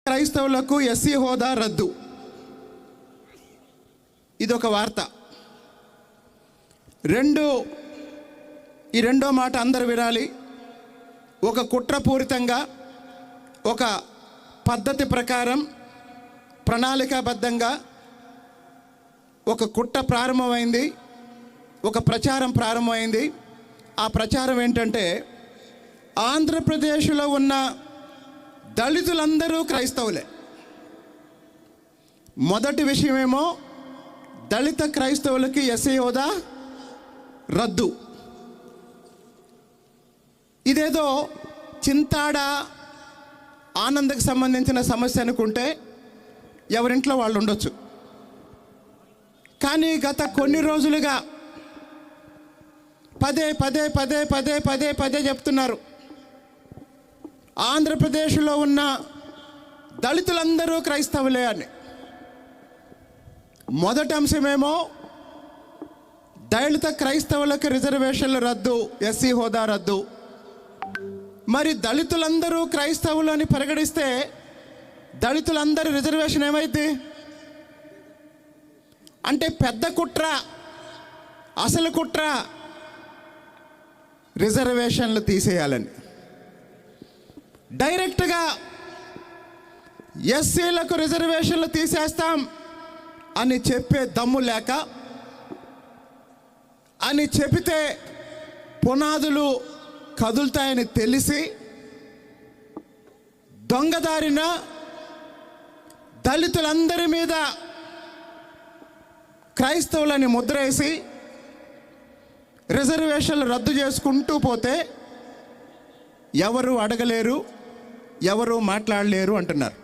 క్రైస్తవులకు ఎస్సీ హోదా రద్దు. ఇదొక వార్త. ఈ రెండో మాట అందరూ వినాలి. ఒక కుట్రపూరితంగా, ఒక పద్ధతి ప్రకారం, ప్రణాళికాబద్ధంగా ఒక కుట్ర ప్రారంభమైంది, ఒక ప్రచారం ప్రారంభమైంది. ఆ ప్రచారం ఏంటంటే, ఆంధ్రప్రదేశ్లో ఉన్న దళితులందరూ క్రైస్తవులే. మొదటి విషయమేమో దళిత క్రైస్తవులకి ఎస్సీ హోదా రద్దు. ఇదేదో చింతాడ ఆనందకు సంబంధించిన సమస్య అనుకుంటే ఎవరింట్లో వాళ్ళు ఉండొచ్చు. కానీ గత కొన్ని రోజులుగా పదే పదే పదే పదే పదే పదే చెప్తున్నారు, ఆంధ్రప్రదేశ్లో ఉన్న దళితులందరూ క్రైస్తవులే అని. మొదటి అంశమేమో దళిత క్రైస్తవులకు రిజర్వేషన్లు రద్దు, ఎస్సీ హోదా రద్దు. మరి దళితులందరూ క్రైస్తవులు అని పరిగణిస్తే దళితులందరూ రిజర్వేషన్ ఏమైంది అంటే పెద్ద కుట్ర, అసలు కుట్ర రిజర్వేషన్లు తీసేయాలని. డైరెక్ట్గా ఎస్సీలకు రిజర్వేషన్లు తీసేస్తాం అని చెప్పే దమ్ము లేక, అని చెబితే పునాదులు కదులుతాయని తెలిసి దొంగదారిన దళితులందరి మీద క్రైస్తవులని ముద్రేసి రిజర్వేషన్లు రద్దు చేసుకుంటూ పోతే ఎవరు అడగలేరు, ఎవరు మాట్లాడలేరు అంటున్నారు.